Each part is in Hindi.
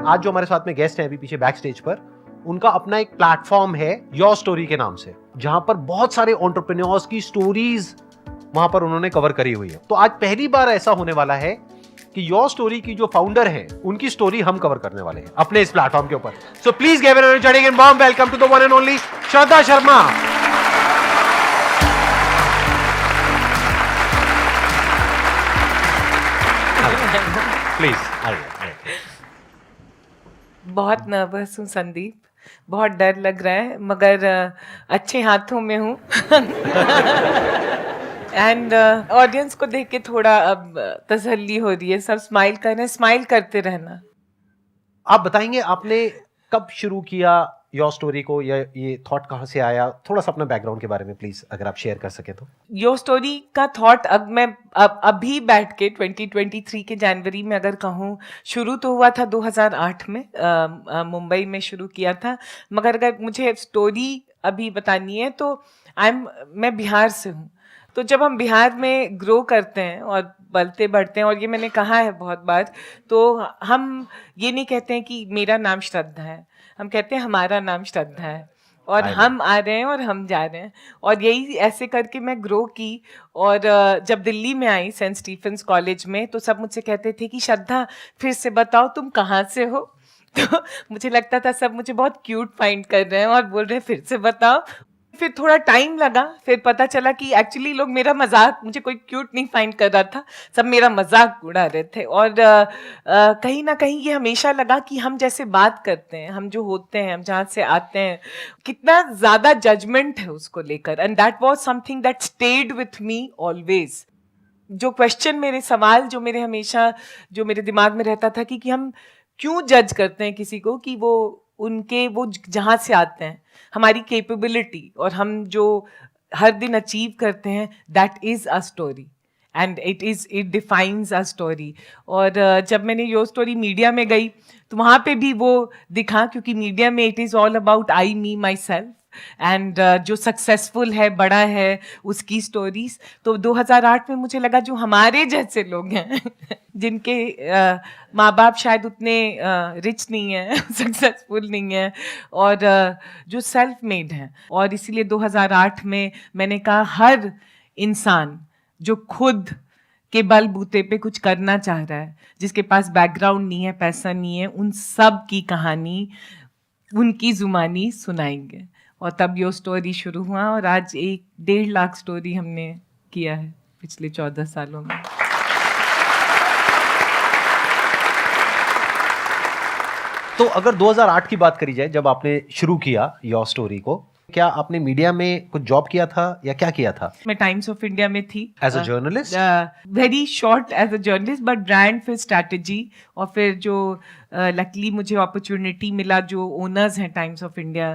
आज जो हमारे साथ में गेस्ट हैं अभी पीछे बैक स्टेज पर, उनका अपना एक प्लेटफॉर्म है योर स्टोरी के नाम से, जहां पर बहुत सारे एंटरप्रेन्योर्स की स्टोरीज वहां पर उन्होंने कवर करी हुई है। तो आज पहली बार ऐसा होने वाला है कि योर स्टोरी की जो फाउंडर है उनकी स्टोरी हम कवर करने वाले हैं अपने इस प्लेटफॉर्म के ऊपर। So please give a energetic and warm welcome to the one and only Shraddha Sharma. Please आइए। बहुत नर्वस हूँ संदीप, बहुत डर लग रहा है, मगर अच्छे हाथों में हूँ। एंड ऑडियंस को देख के थोड़ा अब तसल्ली हो रही है। सब स्माइल कर रहे हैं, स्माइल करते रहना। आप बताएंगे आपने कब शुरू किया योर स्टोरी को, या ये थॉट कहाँ से आया? थोड़ा सा अपना बैकग्राउंड के बारे में प्लीज अगर आप शेयर कर सके तो। योर स्टोरी का थॉट अब मैं अभी बैठ के 2023 के जनवरी में अगर कहूँ, शुरू तो हुआ था 2008 में, मुंबई में शुरू किया था। मगर अगर मुझे स्टोरी अभी बतानी है तो मैं बिहार से हूँ। तो जब हम बिहार में ग्रो करते हैं और बढ़ते बढ़ते हैं, और ये मैंने कहा है बहुत बार, तो हम ये नहीं कहते हैं कि मेरा नाम श्रद्धा है, हम कहते हैं हमारा नाम श्रद्धा है, और हम आ रहे हैं और हम जा रहे हैं। और यही ऐसे करके मैं ग्रो की। और जब दिल्ली में आई सेंट स्टीफेंस कॉलेज में, तो सब मुझसे कहते थे कि श्रद्धा फिर से बताओ तुम कहाँ से हो। तो मुझे लगता था सब मुझे बहुत क्यूट फाइंड कर रहे हैं और बोल रहे हैं फिर से बताओ। फिर थोड़ा टाइम लगा, फिर पता चला कि एक्चुअली लोग मेरा मजाक, मुझे कोई क्यूट नहीं फाइंड कर रहा था, सब मेरा मजाक उड़ा रहे थे। और कहीं ना कहीं ये हमेशा लगा कि हम जैसे बात करते हैं, हम जो होते हैं, हम जहाँ से आते हैं, कितना ज़्यादा जजमेंट है उसको लेकर। And that was something that stayed with me always. जो क्वेश्चन, मेरे सवाल जो मेरे हमेशा जो मेरे दिमाग में रहता था कि हम क्यों जज करते हैं किसी को, कि वो जहाँ से आते हैं, हमारी कैपेबिलिटी और हम जो हर दिन अचीव करते हैं, that is a story and it defines a story. और जब मैंने योर स्टोरी मीडिया में गई तो वहाँ पे भी वो दिखा, क्योंकि मीडिया में it is all about I, me, my self, and जो सक्सेसफुल है, बड़ा है, उसकी स्टोरीज। तो 2008 में मुझे लगा जो हमारे जैसे लोग हैं जिनके माँ बाप शायद उतने रिच नहीं हैं, सक्सेसफुल नहीं हैं, और जो सेल्फ मेड हैं, और इसीलिए 2008 में मैंने कहा हर इंसान जो खुद के बलबूते पे कुछ करना चाह रहा है, जिसके पास बैकग्राउंड नहीं है, पैसा नहीं है, उन सब की कहानी, उनकी जुबानी सुनाएंगे। और तब यो स्टोरी शुरू हुआ, और आज 1.5 लाख स्टोरी हमने किया है पिछले 14 सालों में। तो अगर 2008 की बात करी जाए, जब आपने शुरू किया योर स्टोरी को, क्या आपने मीडिया में कुछ जॉब किया था या क्या किया था? मैं टाइम्स ऑफ इंडिया में थी as a journalist, very short as a journalist, but brand, फिर स्ट्रैटेजी, और फिर जो लकीली मुझे अपॉर्चुनिटी मिला जो ओनर्स हैं टाइम्स ऑफ इंडिया,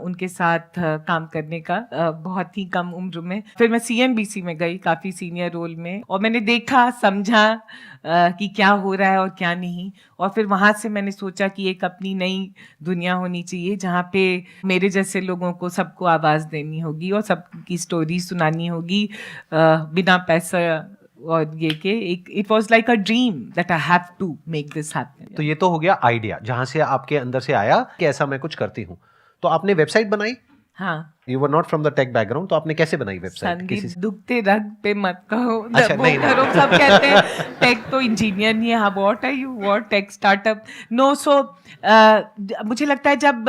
उनके साथ काम करने का बहुत ही कम उम्र में। फिर मैं CNBC में गई काफ़ी सीनियर रोल में, और मैंने देखा, समझा कि क्या हो रहा है और क्या नहीं। और फिर वहाँ से मैंने सोचा कि एक अपनी नई दुनिया होनी चाहिए जहाँ पे मेरे जैसे लोगों को सबको आवाज़ देनी होगी और सबकी स्टोरी सुनानी होगी बिना पैसा और ये के। It was like a dream that I have to make this happen. तो ये तो हो गया आइडिया जहां से आपके अंदर से आया कि ऐसा मैं कुछ करती हूँ। तो आपने वेबसाइट बनाई? हाँ। You were not from the tech background, तो आपने कैसे बनाई वेबसाइट? संदीप, दुखते रग पे मत कहो। अच्छा, नहीं, करो, सब कहते हैं टेक तो इंजीनियर नहीं है। हाँ, what are you, what tech startup? No. So मुझे लगता है जब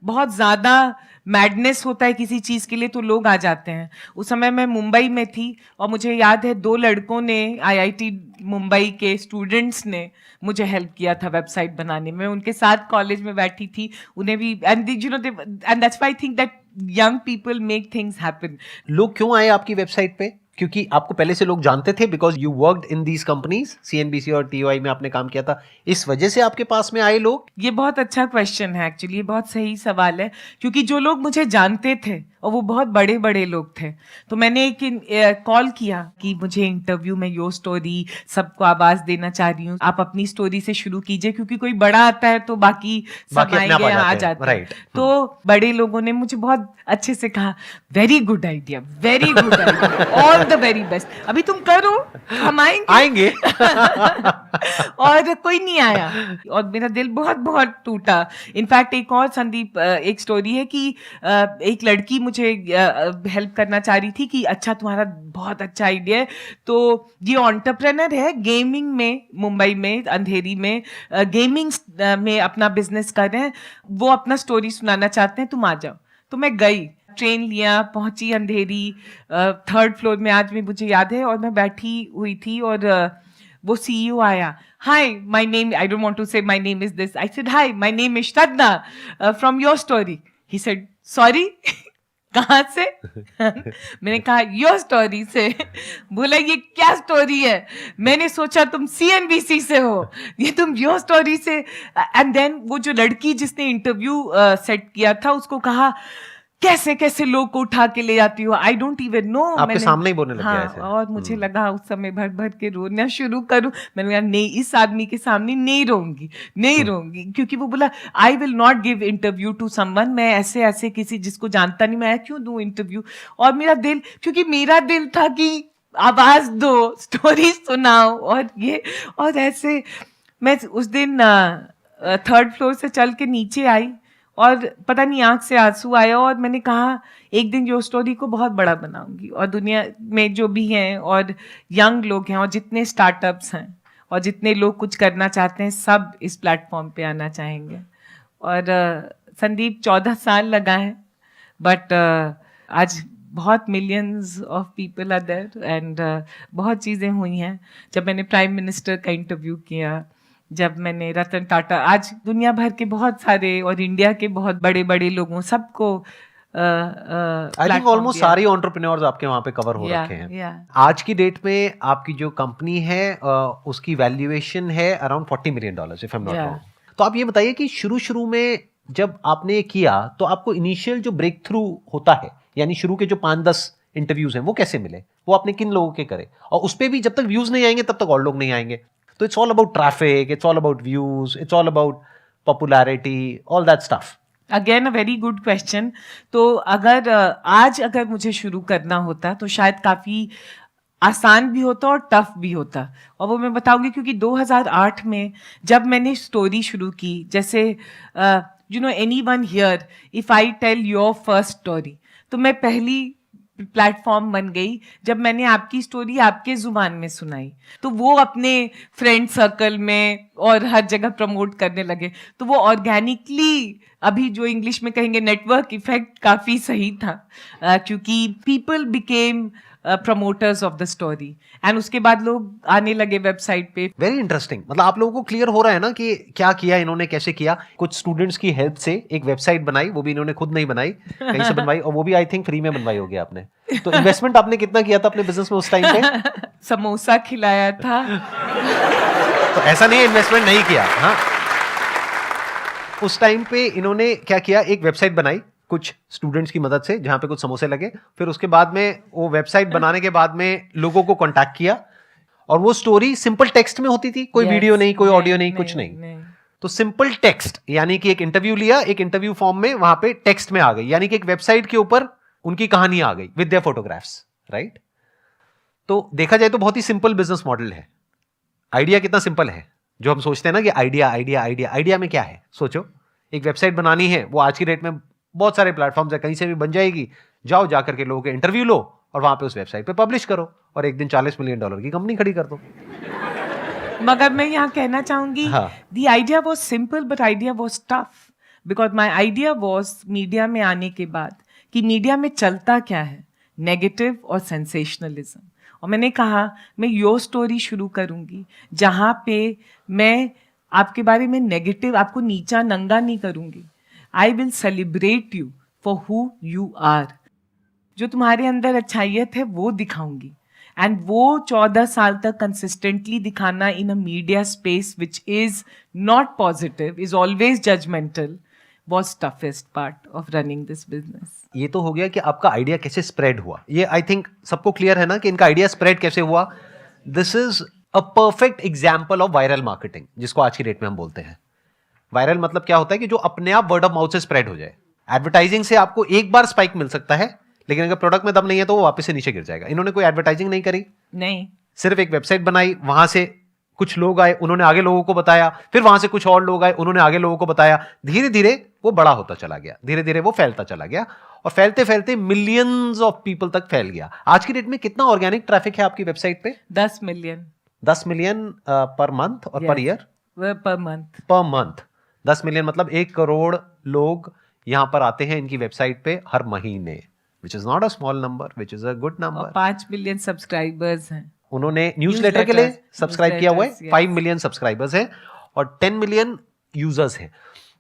बहुत ज़्यादा मैडनेस होता है किसी चीज़ के लिए तो लोग आ जाते हैं। उस समय मैं मुंबई में थी, और मुझे याद है 2 लड़कों ने, IIT मुंबई के स्टूडेंट्स ने मुझे हेल्प किया था वेबसाइट बनाने में। उनके साथ कॉलेज में बैठी थी, उन्हें भी, and you know, and that's why I think that young people make things happen. लोग क्यों आए आपकी वेबसाइट पे? क्योंकि आपको पहले से लोग जानते थे, because you worked in these companies, CNBC और TOI में आपने काम किया था, इस वजह से आपके पास में आए लोग? ये बहुत अच्छा क्वेश्चन है एक्चुअली, ये बहुत सही सवाल है, क्योंकि जो लोग मुझे जानते थे और वो बहुत बड़े बड़े लोग थे, तो मैंने एक कॉल किया कि मुझे इंटरव्यू में योर स्टोरी, सबको आवाज देना चाह रही हूँ, आप अपनी स्टोरी से शुरू कीजिए, क्योंकि कोई बड़ा आता है तो बाकी सब आएंगे, आ जाते हैं। तो बड़े लोगों ने मुझे बहुत अच्छे से कहा, very good idea, very good idea, all the very best. अभी तुम करो, हम आएंगे। और कोई नहीं आया और मेरा दिल बहुत बहुत टूटा। इनफैक्ट एक और संदीप एक स्टोरी है कि एक लड़की मुझे हेल्प करना चाह रही थी कि अच्छा तुम्हारा बहुत अच्छा आइडिया है, तो ये एंटरप्रेन्योर है गेमिंग में, मुंबई में अंधेरी में गेमिंग में अपना बिजनेस कर रहे हैं, वो अपना स्टोरी सुनाना चाहते हैं, तुम आ जाओ। तो मैं गई, ट्रेन लिया, पहुंची अंधेरी, 3rd फ्लोर में, आज भी मुझे याद है, और मैं बैठी हुई थी और वो सीईओ आया। Hi my name, I don't want to say my name is this, I said hi my name is Shraddha from YourStory. He said sorry कहाँ से? मैंने कहा योर स्टोरी से। बोला ये क्या स्टोरी है? मैंने सोचा तुम CNBC से हो, ये तुम योर स्टोरी से। एंड देन वो जो लड़की जिसने इंटरव्यू सेट किया था उसको कहा कैसे कैसे लोग को उठा के ले जाती हो, आई डोंट इवन नो। आपके सामने ही बोलने लग गया ऐसे। और मुझे लगा उस समय भर भर के रोना शुरू करूं। मैंने कहा नहीं, इस आदमी के सामने नहीं रोऊंगी, क्योंकि वो बोला I will not give interview to someone, मैं ऐसे ऐसे किसी जिसको जानता नहीं मैं क्यों दूं इंटरव्यू। और मेरा दिल, क्योंकि मेरा दिल था कि आवाज दो, स्टोरी सुनाओ, और ये और ऐसे। मैं उस दिन 3rd फ्लोर से चल के नीचे आई और पता नहीं आंख से आंसू आया, और मैंने कहा एक दिन यो स्टोरी को बहुत बड़ा बनाऊंगी, और दुनिया में जो भी हैं और यंग लोग हैं और जितने स्टार्टअप्स हैं और जितने लोग कुछ करना चाहते हैं सब इस प्लेटफॉर्म पे आना चाहेंगे। और संदीप 14 साल लगा है, बट आज बहुत millions of people are there, and बहुत चीज़ें हुई हैं। जब मैंने प्राइम मिनिस्टर का इंटरव्यू किया, जब मैंने रतन टाटा, आज दुनिया भर के बहुत सारे और इंडिया के बहुत बड़े बड़े लोगों सबको आई थिंक ऑलमोस्ट सारे एंटरप्रेन्योर्स आपके वहां पे कवर हो रखे हैं। आज की डेट में आपकी जो कंपनी है उसकी वैल्यूएशन है around $40 million if I am not wrong. तो आप ये बताइए कि शुरू में जब आपने ये किया तो आपको इनिशियल जो ब्रेक थ्रू होता है, यानी शुरू के जो 5-10 इंटरव्यूज हैं, वो कैसे मिले? वो आपने किन लोगों के करे? और उस पे भी जब तक व्यूज नहीं आएंगे तब तक और लोग नहीं आएंगे। तो it's all about traffic, it's all about views, it's all about popularity, all that stuff. Again a very good question. तो अगर मुझे शुरू करना होता तो शायद काफ़ी आसान भी होता और टफ भी होता, और वो मैं बताऊंगी क्योंकि 2008 में जब मैंने स्टोरी शुरू की, जैसे you know anyone here if I tell your first story, तो मैं पहली प्लेटफॉर्म बन गई जब मैंने आपकी स्टोरी आपके जुबान में सुनाई, तो वो अपने फ्रेंड सर्कल में और हर जगह प्रमोट करने लगे। तो वो ऑर्गेनिकली, अभी जो इंग्लिश में कहेंगे नेटवर्क इफेक्ट, काफ़ी सही था, क्योंकि people became promoters of the story, and उसके बाद लोग आने लगे वेबसाइट पे। Very interesting. मतलब आप लोगों को क्लियर हो रहा है ना कि क्या किया इन्होंने, कैसे किया। कुछ स्टूडेंट्स की हेल्प से एक वेबसाइट बनाई, वो भी इन्होंने खुद नहीं बनाई, कहीं से बनवाई, और वो भी आई थिंक फ्री में बनवाई होगी आपने। तो इन्वेस्टमेंट आपने कितना किया था अपने बिजनेस में उस टाइम पे? समोसा खिलाया था। तो ऐसा नहीं है इन्वेस्टमेंट नहीं किया। हाँ, उस टाइम पे इन्होंने क्या किया, एक वेबसाइट बनाई कुछ स्टूडेंट्स की मदद से, जहां पे कुछ समोसे लगे। फिर उसके बाद में वो वेबसाइट बनाने के बाद में लोगों को कांटेक्ट किया, और वो स्टोरी सिंपल टेक्स्ट में होती थी, कोई वीडियो नहीं, कोई ऑडियो नहीं, कुछ नहीं। तो सिंपल टेक्स्ट, यानी कि एक इंटरव्यू लिया, एक इंटरव्यू फॉर्म में वहां पे टेक्स्ट में आ गई, यानी कि एक वेबसाइट के ऊपर उनकी कहानी आ गई विद देयर फोटोग्राफ्स, राइट। तो देखा जाए तो बहुत ही सिंपल बिजनेस मॉडल है। आइडिया कितना सिंपल है, जो हम सोचते हैं ना कि आइडिया में क्या है। सोचो, एक वेबसाइट बनानी है, वो आज की डेट में बहुत सारे प्लेटफॉर्म्स है, कहीं से भी बन जाएगी। जाओ, जाकर के लोगों के इंटरव्यू लो और वहां पे उस वेबसाइट पे पब्लिश करो, और एक दिन $40 मिलियन की कंपनी खड़ी कर दो। मगर मैं यहाँ कहना चाहूंगी, the idea was simple but idea was tough, because my idea was media में आने के बाद कि मीडिया में चलता क्या है, नेगेटिव और सेंसेशनलिज्म। और मैंने कहा मैं योर स्टोरी शुरू करूंगी जहाँ पे मैं आपके बारे में नेगेटिव, आपको नीचा नंगा नहीं करूंगी। I will celebrate you for who you are. जो तुम्हारे अंदर अच्छाइयत है वो दिखाऊंगी, एंड वो 14 साल तक कंसिस्टेंटली दिखाना in a media space which is not positive, is always judgemental, was toughest part of running this business. ये तो हो गया कि आपका आइडिया कैसे स्प्रेड हुआ। ये आई थिंक सबको क्लियर है ना कि इनका आइडिया स्प्रेड कैसे हुआ। This is a perfect example of viral marketing, जिसको आज की डेट में हम बोलते हैं। वायरल मतलब क्या होता है कि जो अपने आप वर्ड ऑफ माउथ से स्प्रेड हो जाए। एडवर्टाइजिंग से आपको एक बार स्पाइक मिल सकता है, लेकिन अगर प्रोडक्ट में दम नहीं है तो वो वापस से नीचे गिर जाएगा। इन्होंने कोई एडवर्टाइजिंग नहीं करी, नहीं, सिर्फ एक वेबसाइट बनाई, वहां से कुछ लोग आए, उन्होंने आगे लोगों को बताया, फिर वहां से कुछ और लोग आए, उन्होंने आगे लोगों को बताया, धीरे धीरे वो बड़ा होता चला गया, धीरे धीरे वो फैलता चला गया और फैलते फैलते मिलियंस ऑफ पीपल तक फैल गया। आज की डेट में कितना ऑर्गेनिक ट्रैफिक है आपकी वेबसाइट पे? 10 मिलियन 10 मिलियन पर मंथ और per year? Per month. Per month 10 million मतलब 1 करोड़ लोग यहां पर आते हैं इनकी वेबसाइट पे हर महीने, विच is not a small number, which is a good number. 5 million subscribers हैं। उन्होंने न्यूज़लेटर के लिए सब्सक्राइब किया हुआ है, newsletters, 5 मिलियन सब्सक्राइबर्स हैं और 10 मिलियन यूजर्स हैं।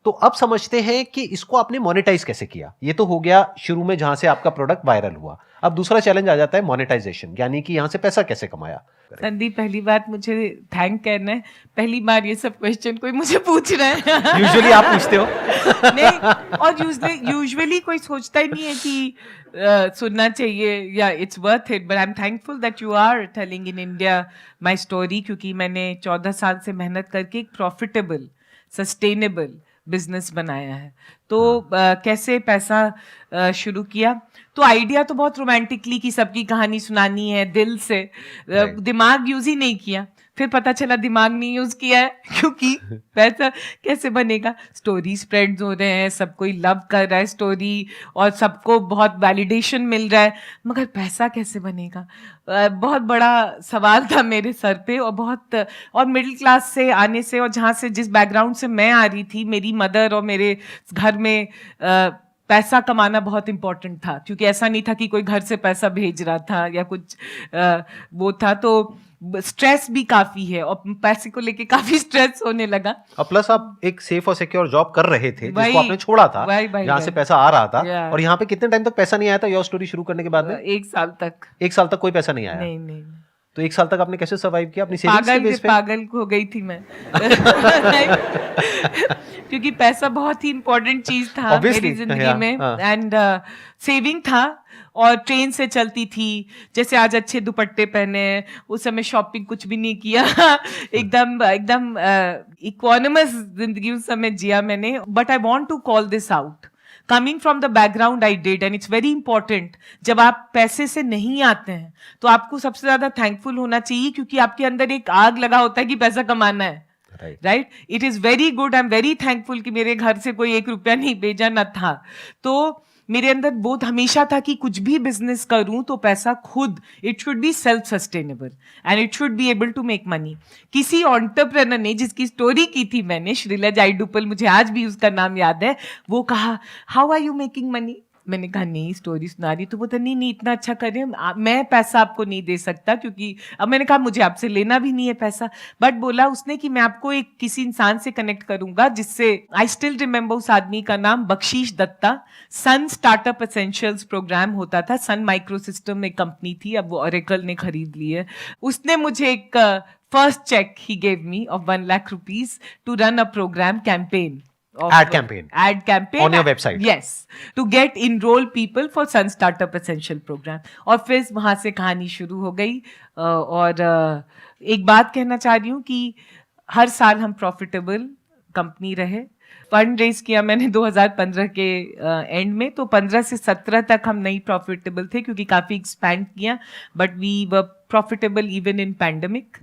तो अब समझते हैं कि इसको आपने मोनेटाइज कैसे किया। ये तो हो गया शुरू में जहां से आपका प्रोडक्ट वायरल हुआ। अब दूसरा चैलेंज आ जाता है मोनेटाइजेशन, यानी कि यहां से पैसा कैसे कमाया। संदीप, पहली बात मुझे थैंक कहना है, पहली बार ये सब क्वेश्चन कोई मुझे पूछ रहा है। यूजुअली आप पूछते हो। नहीं, और यूजुअली कोई सोचता ही नहीं है कि सुनना चाहिए या it's worth it, but I am thankful that you are telling in India my story, क्योंकि मैंने 14 साल से मेहनत करके एक प्रॉफिटेबल सस्टेनेबल बिजनेस बनाया है। तो कैसे पैसा शुरू किया, तो आइडिया तो बहुत रोमांटिकली कि सबकी कहानी सुनानी है दिल से, दिमाग यूज ही नहीं किया। फिर पता चला दिमाग नहीं यूज किया है, क्योंकि पैसा कैसे बनेगा। स्टोरी स्प्रेड्स हो रहे हैं, सब कोई लव कर रहा है स्टोरी और सबको बहुत वैलिडेशन मिल रहा है, मगर पैसा कैसे बनेगा, बहुत बड़ा सवाल था मेरे सर पे। और मिडिल क्लास से आने से, और जहाँ से जिस बैकग्राउंड से मैं आ रही थी, मेरी मदर और मेरे घर में पैसा कमाना बहुत इंपॉर्टेंट था, क्योंकि ऐसा नहीं था कि कोई घर से पैसा भेज रहा था या कुछ वो था। तो स्ट्रेस भी काफी है और पैसे को लेके काफी स्ट्रेस होने लगा। और प्लस आप एक सेफ और सिक्योर जॉब कर रहे थे जिसको आपने छोड़ा था, जहाँ से पैसा आ रहा था। और यहाँ पे कितने टाइम तक पैसा नहीं आया था योर स्टोरी शुरू करने के बाद में? 1 साल तक। 1 साल तक कोई पैसा नहीं आया? नहीं। तो 1 साल तक आपने कैसे सर्वाइव किया अपनी सेविंग्स के बेस पे? पागल हो गई थी मैं। क्योंकि पैसा बहुत ही इंपॉर्टेंट चीज था मेरी जिंदगी में, एंड सेविंग था और ट्रेन से चलती थी। जैसे आज अच्छे दुपट्टे पहने, उस समय शॉपिंग कुछ भी नहीं किया। एकदम इकोनॉमस जिंदगी उस समय जिया मैंने। But I want to call this out, coming from the background I did, and it's very important. जब आप पैसे से नहीं आते हैं तो आपको सबसे ज्यादा थैंकफुल होना चाहिए, क्योंकि आपके अंदर एक आग लगा होता है कि पैसा कमाना है। Right, it is very good, I am very thankful कि मेरे घर से कोई 1 रुपया नहीं भेजा न था। तो मेरे अंदर बोध हमेशा था कि कुछ भी बिजनेस करूं तो पैसा खुद, it should be self sustainable and it should be able to make money. किसी एंटरप्रेन्योर ने, जिसकी स्टोरी की थी मैंने, श्रीला जाइडुपल, मुझे आज भी उसका नाम याद है, वो कहा how are you making money. मैंने कहा नहीं, स्टोरी सुना रही। तो बोलता नहीं इतना अच्छा कर रहे हैं, मैं पैसा आपको नहीं दे सकता, क्योंकि अब मैंने कहा मुझे आपसे लेना भी नहीं है पैसा। बट बोला उसने कि मैं आपको एक किसी इंसान से कनेक्ट करूंगा जिससे, आई स्टिल रिमेंबर उस आदमी का नाम, बख्शीश दत्ता। सन स्टार्टअप एसेंशियल्स प्रोग्राम होता था, सन माइक्रो सिस्टम एक कंपनी थी, अब वो ओरेकल ने खरीद ली है। उसने मुझे एक फर्स्ट चेक ही gave me of 1 lakh rupees to run a program campaign, ad campaign on your website, yes, to get enroll people for Sun Startup Essential program। और फिर वहां से कहानी शुरू हो गई। और एक बात कहना चाह रही हूँ कि हर साल हम प्रॉफिटेबल कंपनी रहे। फंड रेज किया मैंने 2015 के एंड में, तो 15 से 17 तक हम नहीं प्रॉफिटेबल थे, क्योंकि काफी एक्सपैंड किया, but we were profitable even in pandemic.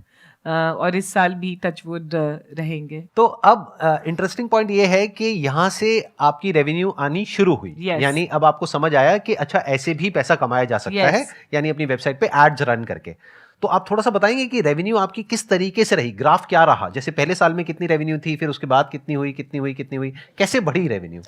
और इस साल भी टचवुड रहेंगे। तो अब इंटरेस्टिंग पॉइंट ये है कि यहाँ से आपकी रेवेन्यू आनी शुरू हुई। yes. यानी अब आपको समझ आया कि अच्छा ऐसे भी पैसा कमाया जा सकता yes. है, यानी अपनी वेबसाइट पे एड्स रन करके। तो आप थोड़ा सा बताएंगे कि रेवेन्यू आपकी किस तरीके से रही, ग्राफ क्या रहा, जैसे पहले साल में कितनी रेवेन्यू थी, फिर उसके बाद कितनी हुई, कैसे बढ़ी रेवेन्यू?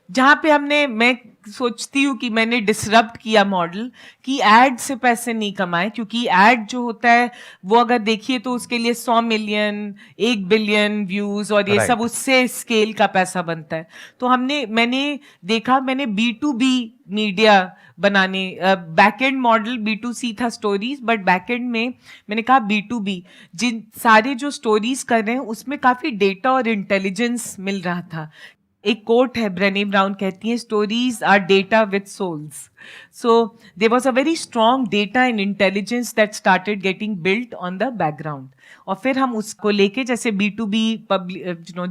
जहाँ पे मैं सोचती हूँ कि मैंने डिसरप्ट किया मॉडल, कि एड से पैसे नहीं कमाए, क्योंकि एड जो होता है वो अगर देखिए तो उसके लिए 100 मिलियन 1 बिलियन व्यूज और ये सब, उससे स्केल का पैसा बनता है। तो मैंने देखा, मैंने B2B मीडिया बनाने, बैकएंड मॉडल B2C था स्टोरीज, बट बैकएंड में मैंने कहा B2B, जिन सारे जो स्टोरीज कर रहे हैं उसमें काफी डेटा और इंटेलिजेंस मिल रहा था। एक कोट है, ब्रेने ब्राउन कहती है, stories are data with souls. So there was a very strong data and intelligence that started getting built on the background. और फिर हम उसको लेके जैसे B2B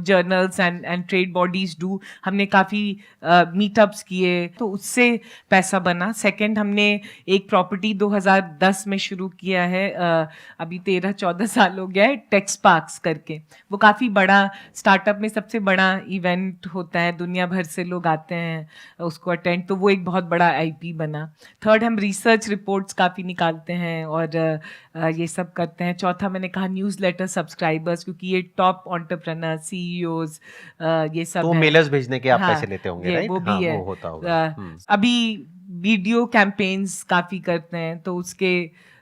journals and trade bodies do, हमने काफ़ी मीटअप्स किए तो उससे पैसा बना. सेकंड, हमने एक प्रॉपर्टी 2010 में शुरू किया है, अभी 13-14 साल हो गया है, टेक्स पार्क्स करके. वो काफ़ी बड़ा स्टार्टअप में सबसे बड़ा इवेंट होता है, दुनिया भर से लोग आते हैं उसको अटेंड, तो वो एक बहुत बड़ा आईपी बना. थर्ड, हम रिसर्च रिपोर्ट्स काफ़ी निकालते हैं और ये सब करते हैं. चौथा, मैंने कहा न्यूज़लेटर सब्सक्राइबर्स, क्योंकि ये टॉप एंटरप्रेन्योर सीईओज ये सब तो हैं. मेलर्स भेजने के आप हाँ, पैसे लेते होंगे, ये राइट? वो भी हाँ, है. वो होता होगा. अभी वीडियो कैंपेन्स काफ़ी करते हैं तो उसके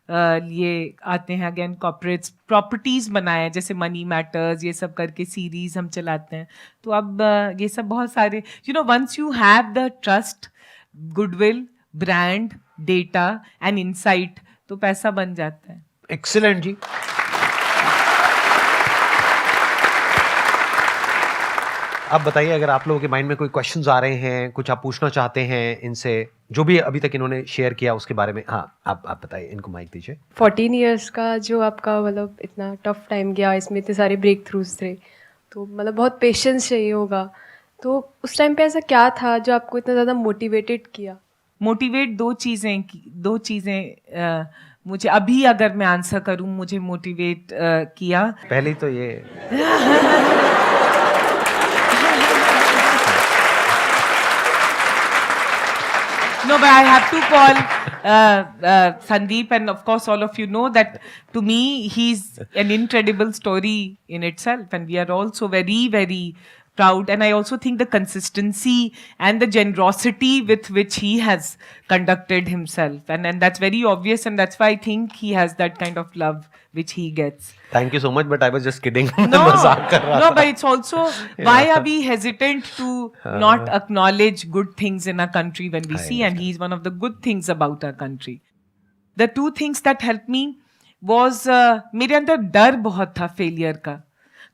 लिए आते हैं अगेन कॉर्पोरेट्स. प्रॉपर्टीज बनाए जैसे मनी मैटर्स, ये सब करके सीरीज हम चलाते हैं. तो अब ये सब बहुत सारे once you have the trust, goodwill, brand, data and insight, तो पैसा बन जाता है. एक्सीलेंट जी. अब बताइए, अगर आप लोगों के माइंड में कोई क्वेश्चंस आ रहे हैं, कुछ आप पूछना चाहते हैं इनसे, जो भी अभी तक इन्होंने शेयर किया उसके बारे में. हाँ, आप बताइए, इनको माइक दीजिए. 14 इयर्स का जो आपका मतलब इतना टफ टाइम गया, इसमें इतने सारे ब्रेक थ्रूज थे, तो मतलब बहुत पेशेंस चाहिए होगा. तो उस टाइम पे ऐसा क्या था जो आपको इतना ज़्यादा मोटिवेटेड किया? मोटिवेट दो चीज़ें मुझे अभी अगर मैं आंसर करूं, मुझे मोटिवेट किया. पहले तो ये No, but I have to call Sandeep, and of course all of you know that to me he's an incredible story in itself, and we are also very, very proud. And I also think the consistency and the generosity with which he has conducted himself, and that's very obvious, and that's why I think he has that kind of love which he gets. Thank you so much, but I was just kidding. No, मजाक कर रहा no, था. but it's also why are we hesitant to not acknowledge good things in our country when we see, and he's one of the good things about our country. The two things that helped me was मेरे अंदर डर बहुत था फेलियर का.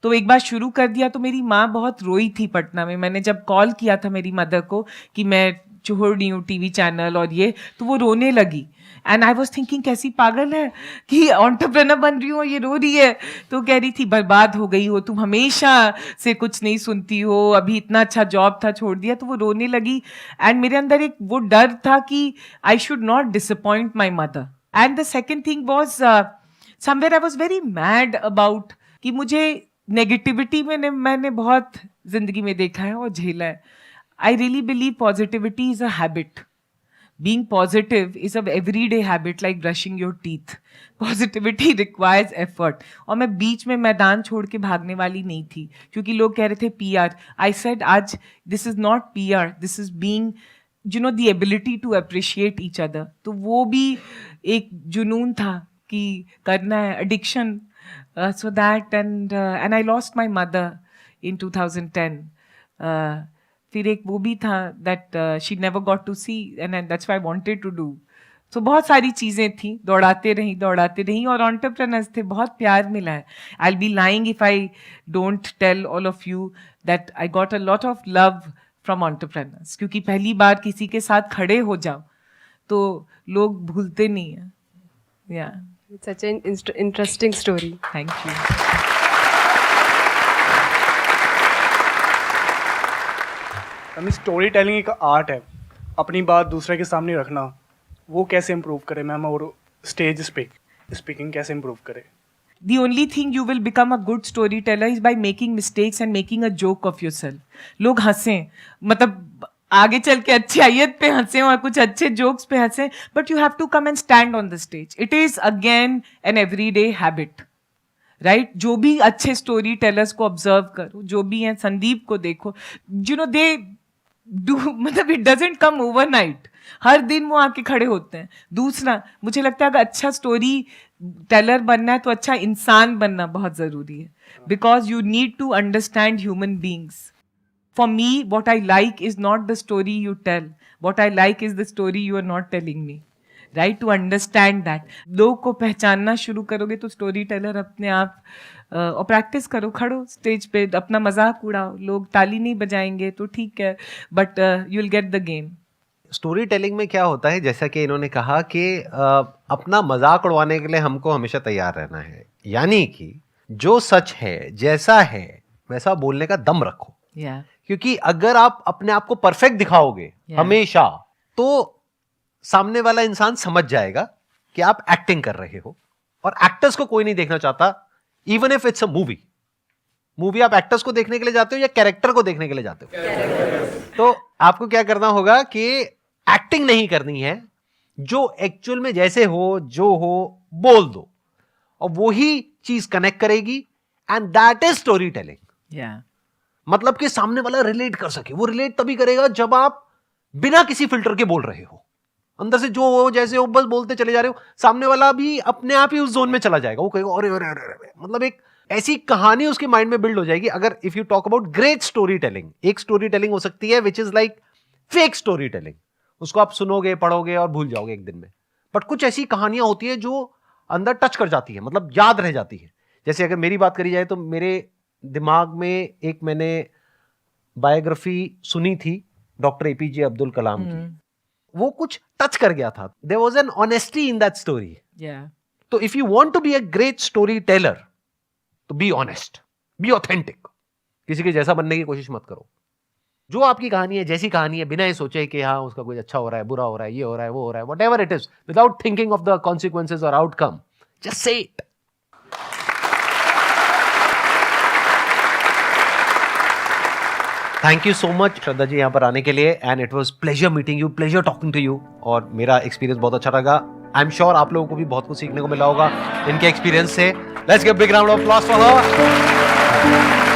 तो एक बार शुरू कर दिया तो मेरी माँ बहुत रोई थी पटना में. मैंने जब कॉल किया था मेरी मदर को कि मैं छोड़ रही हूँ टीवी चैनल और ये, तो वो रोने लगी. एंड आई वॉज थिंकिंग कैसी पागल है कि एंटरप्रेन्योर बन रही हूँ और ये रो रही है. तो कह रही थी बर्बाद हो गई हो तुम, हमेशा से कुछ नहीं सुनती हो, अभी इतना अच्छा जॉब था छोड़ दिया. तो वो रोने लगी. एंड मेरे अंदर एक वो डर था कि I should not disappoint my mother. And the second thing was somewhere I was very mad about कि मुझे नेगेटिविटी में मैंने बहुत जिंदगी में देखा है और झेला है. I really believe positivity is a habit. Being positive is an everyday habit like brushing your teeth. Positivity requires effort. और मैं बीच में मैदान छोड़ के भागने वाली नहीं थी क्योंकि लोग कह रहे थे PR. I said आज this is not PR. This is being the ability to appreciate each other. तो वो भी एक जुनून था कि करना है, addiction. So that and I lost my mother in 2010. फिर एक वो भी था that she never got to see and that's why I wanted to do. So बहुत सारी चीज़ें थी, दौड़ाते रही और entrepreneurs थे, बहुत प्यार मिला है. I'll be lying if I don't tell all of you that I got a lot of love from entrepreneurs. क्योंकि पहली बार किसी के साथ खड़े हो जाओ तो लोग भूलते नहीं हैं. Yeah. It's such an interesting story. Thank you. हमें स्टोरी टेलिंग एक आर्ट है, अपनी बात दूसरे के सामने रखना, वो कैसे इम्प्रूव करें मैम, और स्टेज स्पीकिंग कैसे इम्प्रूव करें? The only thing you will become a good storyteller is by making mistakes and making a joke of yourself. लोग हंसें, मतलब आगे चल के अच्छाइयत पे हंसें और कुछ अच्छे जोक्स पे हंसें, but you have to come and stand on the stage. It is again an everyday habit. Right जो भी अच्छे स्टोरी टेलर्स को ऑब्जर्व करो, जो भी हैं, संदीप को देखो, दे डू, मतलब इट डजंट कम ओवरनाइट. हर दिन वो आके खड़े होते हैं. दूसरा, मुझे लगता है अगर अच्छा स्टोरी टेलर बनना है तो अच्छा इंसान बनना बहुत जरूरी है, because you need to understand human beings. For me what I like is not the story you tell, what I like is the story you are not telling me. Right, to understand that. लोग को पहचानना शुरू करोगे तो स्टोरी टेलर अपने आप. और प्रैक्टिस करो, खड़ो स्टेज पे, अपना मजाक उड़ाओ, लोग ताली नहीं बजाएंगे तो ठीक है, but you will get the game. Story telling में क्या होता है, जैसा कि इन्होंने कहा कि अपना मजाक उड़वाने के लिए हमको हमेशा तैयार रहना है, यानी कि जो सच है जैसा है वैसा बोलने का दम रखो। Yeah. क्योंकि अगर आप अपने आप को परफेक्ट दिखाओगे हमेशा, तो सामने वाला इंसान समझ जाएगा कि आप एक्टिंग कर रहे हो, और एक्टर्स को कोई नहीं देखना चाहता, even if it's a movie आप एक्टर्स को देखने के लिए जाते हो या कैरेक्टर को देखने के लिए जाते हो? तो आपको क्या करना होगा कि एक्टिंग नहीं करनी है, जो एक्चुअल में जैसे हो जो हो बोल दो, और वही चीज कनेक्ट करेगी, and that is story telling. मतलब कि सामने वाला रिलेट कर सके। वो रिलेट तभी करेगा जब आप बिना किसी फिल्टर के बोल रहे हो, अंदर से जो हो जैसे हो बस बोलते चले जा रहे हो, सामने वाला भी अपने आप ही उस जोन में चला जाएगा। वो कहेगा अरे अरे अरे अरे, मतलब एक ऐसी कहानी उसके माइंड में बिल्ड हो जाएगी। अगर if you talk about great story telling, एक स्टोरी टेलिंग हो सकती है which is like fake story telling, उसको आप सुनोगे पढ़ोगे और भूल जाओगे एक दिन में। बट कुछ ऐसी कहानियां होती है जो अंदर टच कर जाती है, मतलब याद रह जाती है। जैसे अगर मेरी बात करी जाए तो मेरे दिमाग में एक मैंने बायोग्राफी सुनी थी डॉक्टर एपीजे अब्दुल कलाम की, वो कुछ टच कर गया था। There was an honesty in that story. तो if you want to be a great storyteller, तो बी ऑनेस्ट, बी ऑथेंटिक। किसी के जैसा बनने की कोशिश मत करो। जो आपकी कहानी है, जैसी कहानी है, बिना ये सोचे कि हाँ उसका कुछ अच्छा हो रहा है, बुरा हो रहा है, ये हो रहा है, वो हो रहा है, whatever it is, without thinking of the consequences और outcome, just say it. Thank you so much Shraddha ji यहाँ पर आने के लिए, and it was pleasure meeting you, pleasure talking to you, और मेरा एक्सपीरियंस बहुत अच्छा लगा। आई एम श्योर आप लोगों को भी बहुत कुछ सीखने को मिला होगा इनके एक्सपीरियंस से। Let's give big round of applause for her.